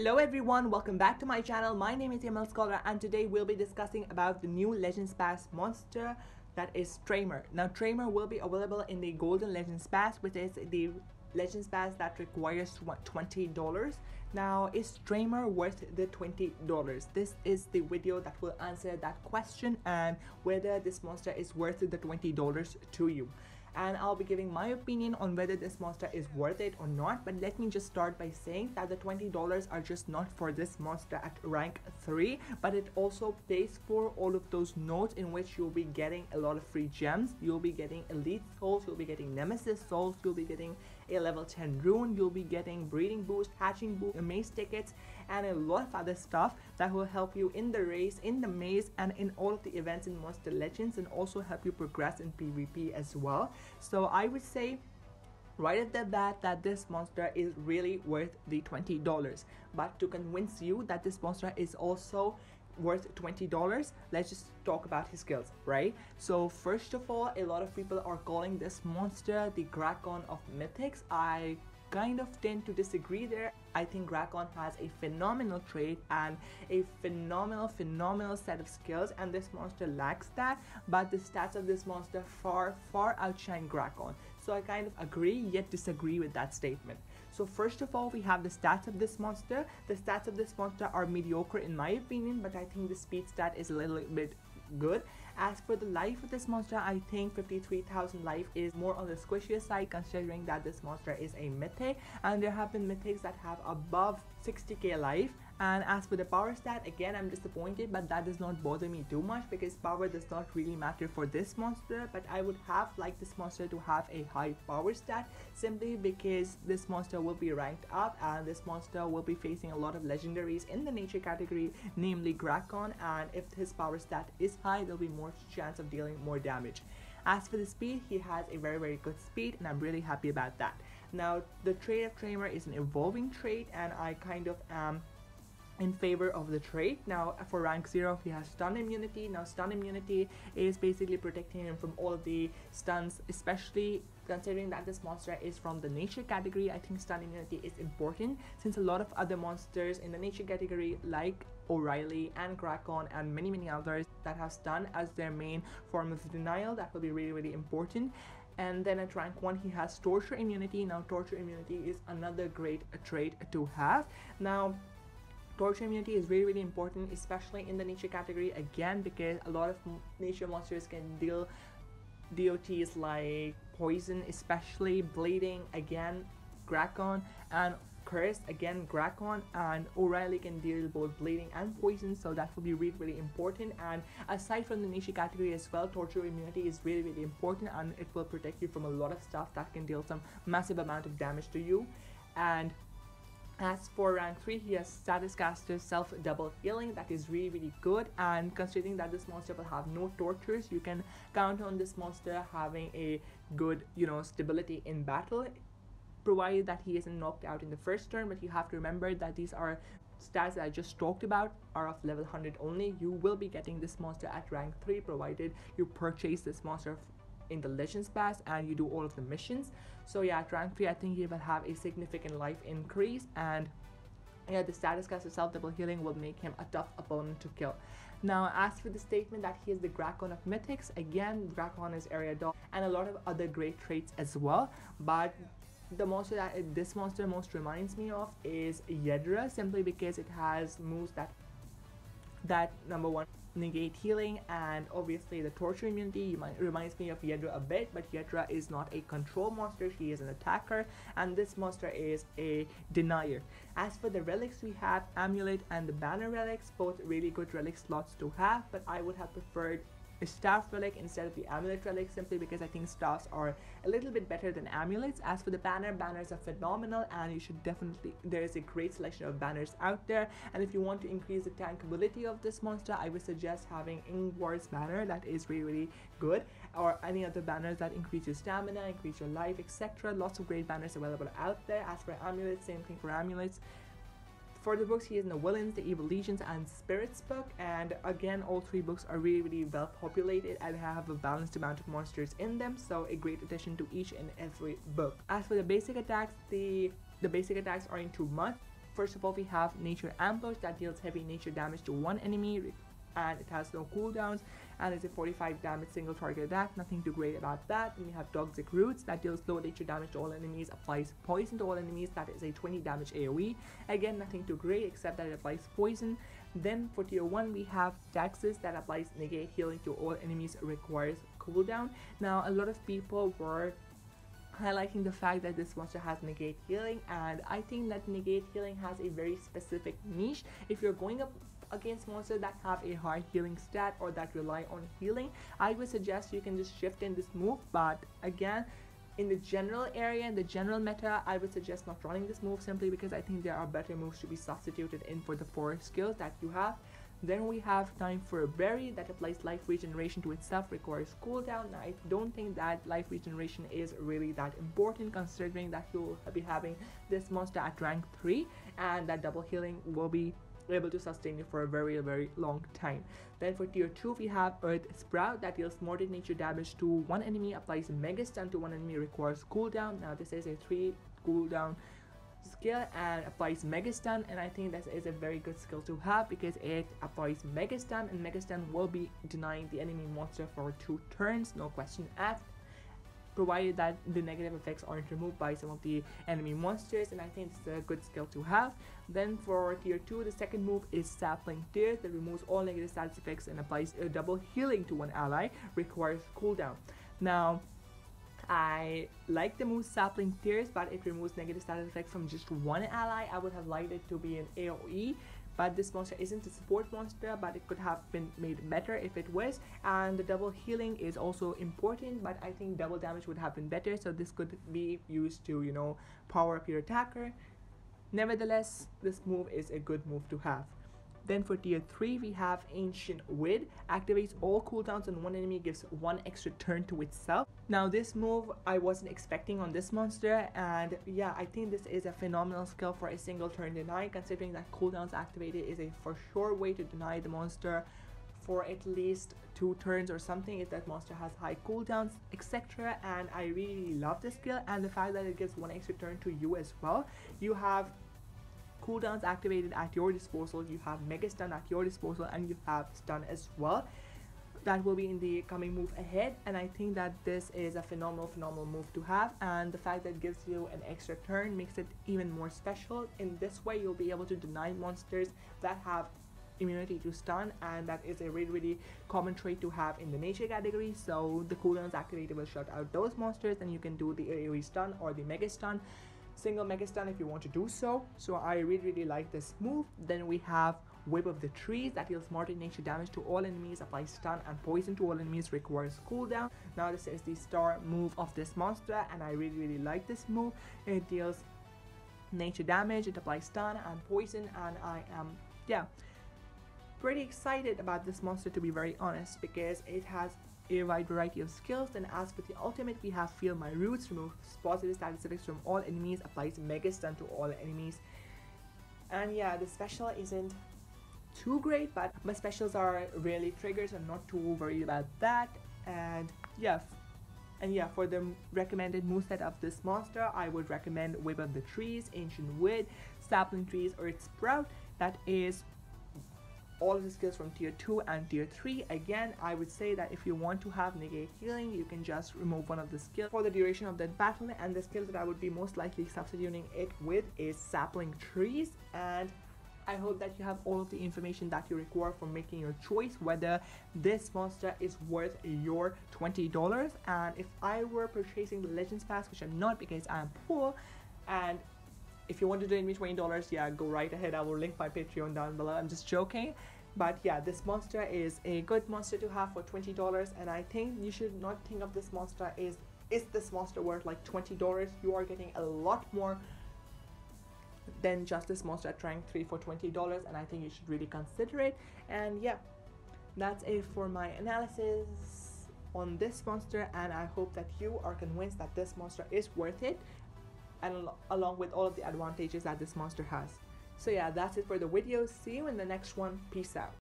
Hello everyone, welcome back to my channel. My name is ML Scholar and today we'll be discussing about the new Legends Pass monster that is Tremur. Now Tremur will be available in the Golden Legends Pass, which is the Legends Pass that requires $20. Now, is Tremur worth the $20? This is the video that will answer that question and whether this monster is worth the $20 to you. And I'll be giving my opinion on whether this monster is worth it or not. But let me just start by saying that the $20 are just not for this monster at rank 3, but it also pays for all of those nodes in which you'll be getting a lot of free gems. You'll be getting elite souls, you'll be getting nemesis souls, you'll be getting a level 10 rune, you'll be getting breeding boost, hatching boost, maze tickets, and a lot of other stuff that will help you in the race, in the maze, and in all of the events in Monster Legends, and also help you progress in PvP as well. So I would say right at the bat that this monster is really worth the $20. But to convince you that this monster is also worth $20, let's just talk about his skills, right? So first of all, a lot of people are calling this monster the Grakon of Mythics. I kind of tend to disagree there. I think Grakon has a phenomenal trait and a phenomenal set of skills, and this monster lacks that, but the stats of this monster far outshine Grakon. So I kind of agree yet disagree with that statement. So first of all, we have the stats of this monster. The stats of this monster are mediocre in my opinion, but I think the speed stat is a little bit good. As for the life of this monster, I think 53,000 life is more on the squishier side, considering that this monster is a mythic, and there have been mythics that have above 60k life. And as for the power stat, again, I'm disappointed, but that does not bother me too much because power does not really matter for this monster. But I would have liked this monster to have a high power stat, simply because this monster will be ranked up and this monster will be facing a lot of legendaries in the nature category, namely Grakon, and if his power stat is high, there'll be more chance of dealing more damage. As for the speed, he has a very good speed, and I'm really happy about that. Now, the trait of Tremur is an evolving trait, and I kind of am in favor of the trait. Now for rank 0, he has stun immunity. Now stun immunity is basically protecting him from all of the stuns, especially considering that this monster is from the nature category. I think stun immunity is important, since a lot of other monsters in the nature category like O'Reilly and Grakon and many others that have stun as their main form of denial, that will be really important. And then at rank 1, he has torture immunity. Now torture immunity is another great trait to have. Now torture immunity is really important, especially in the nature category, again, because a lot of nature monsters can deal DOTs like poison, especially bleeding, again Grakon, and curse, again Grakon, and O'Reilly can deal both bleeding and poison, so that will be really important. And aside from the nature category as well, torture immunity is really important, and it will protect you from a lot of stuff that can deal some massive amount of damage to you. And as for rank 3, he has Status Caster Self Double Healing. That is really good, and considering that this monster will have no tortures, you can count on this monster having a good, stability in battle, provided that he isn't knocked out in the first turn. But you have to remember that these are stats that I just talked about are of level 100 only. You will be getting this monster at rank 3 provided you purchase this monster in the Legends Pass and you do all of the missions. So yeah, at rank 3, I think he will have a significant life increase, and yeah, the Status Caster Self Double Healing will make him a tough opponent to kill. Now, as for the statement that he is the Grakon of Mythics, again, Grakon is area dog and a lot of other great traits as well, but the monster that this monster most reminds me of is Yedra, simply because it has moves that number one, negate healing, and obviously the torture immunity reminds me of Yedra a bit, but Yedra is not a control monster, she is an attacker, and this monster is a denier. As for the relics, we have Amulet and the Banner relics, both really good relic slots to have, but I would have preferred a staff relic instead of the amulet relic, simply because I think staffs are a little bit better than amulets. As for the banners are phenomenal, and you should definitely, there is a great selection of banners out there, and if you want to increase the tankability of this monster, I would suggest having Ingvar's banner. That is really good, or any other banners that increase your stamina, increase your life, etc. Lots of great banners available out there. As for amulets, same thing for amulets. For the books, he is in the Villains, the Evil Legions, and Spirits book, and again, all three books are really well populated and have a balanced amount of monsters in them, so a great addition to each and every book. As for the basic attacks, the basic attacks aren't too much. first of all, we have nature ambush that deals heavy nature damage to one enemy, and it has no cooldowns, and it's a 45 damage single target attack. Nothing too great about that. And we have toxic roots that deals low nature damage to all enemies, applies poison to all enemies. That is a 20 damage AoE. Again, nothing too great except that it applies poison. Then for tier 1 we have taxes that applies negate healing to all enemies, requires cooldown. Now a lot of people were highlighting the fact that this monster has negate healing, and I think that negate healing has a very specific niche. If you're going up against monsters that have a high healing stat or that rely on healing, I would suggest you can just shift in this move. But again, in the general area, in the general meta, I would suggest not running this move, simply because I think there are better moves to be substituted in for the 4 skills that you have. Then we have time for a berry that applies life regeneration to itself, requires cooldown. Now I don't think that life regeneration is really that important, considering that you'll be having this monster at rank 3 and that double healing will be able to sustain you for a very long time. Then for tier 2 we have Earth Sprout that deals mortal nature damage to one enemy, applies mega stun to one enemy, requires cooldown. Now this is a 3 cooldown skill and applies mega stun, and I think that is a very good skill to have because it applies mega stun, and mega stun will be denying the enemy monster for 2 turns, no question asked, provided that the negative effects aren't removed by some of the enemy monsters, and I think it's a good skill to have. Then for tier 2, the second move is Sapling Tears that removes all negative status effects and applies a double healing to one ally, requires cooldown. Now I like the move Sapling Tears, but it removes negative status effects from just one ally. I would have liked it to be an AoE, but this monster isn't a support monster, but it could have been made better if it was. And the double healing is also important, but I think double damage would have been better, so this could be used to, you know, power up your attacker. Nevertheless, this move is a good move to have. Then for tier 3 we have Ancient Wid, activates all cooldowns on one enemy, gives 1 extra turn to itself. Now this move I wasn't expecting on this monster, and yeah, I think this is a phenomenal skill for a single turn deny, considering that cooldowns activated is a for sure way to deny the monster for at least 2 turns or something if that monster has high cooldowns, etc. And I really love this skill, and the fact that it gives 1 extra turn to you as well. You have cooldowns activated at your disposal, you have mega stun at your disposal, and you have stun as well. That will be in the coming move ahead, and I think that this is a phenomenal move to have, and the fact that it gives you an extra turn makes it even more special. In this way you'll be able to deny monsters that have immunity to stun, and that is a really common trait to have in the nature category. So the cooldowns activated will shut out those monsters, and you can do the AoE stun or the mega stun, single mega stun if you want to do so. So I really like this move. Then we have Whip of the Trees that deals mortal nature damage to all enemies, applies stun and poison to all enemies, requires cooldown. Now this is the star move of this monster, and I really like this move. It deals nature damage, it applies stun and poison, and I am pretty excited about this monster, to be very honest, because it has a wide variety of skills. And as for the ultimate, we have Feel My Roots, removes positive status effects from all enemies, applies mega stun to all enemies. And yeah, the special isn't too great, but my specials are really triggers. I'm not too worried about that. And yeah, for the recommended moveset of this monster, I would recommend Whip of the Trees, Ancient Wid, Sapling Trees, Earth Sprout. That is all of the skills from tier 2 and tier 3. Again, I would say that if you want to have negate healing, you can just remove one of the skills for the duration of that battle, and the skill that I would be most likely substituting it with is Sapling Trees. And I hope that you have all of the information that you require for making your choice whether this monster is worth your $20. And if I were purchasing the Legends Pass, which I'm not because I'm poor, and if you want to donate me $20, yeah, go right ahead. I will link my Patreon down below. I'm just joking. But yeah, this monster is a good monster to have for $20, and I think you should not think of this monster is this monster worth like $20? You are getting a lot more than just this monster at rank 3 for $20, and I think you should really consider it. And yeah, that's it for my analysis on this monster, and I hope that you are convinced that this monster is worth it, and along with all of the advantages that this monster has. So yeah, that's it for the video. See you in the next one. Peace out.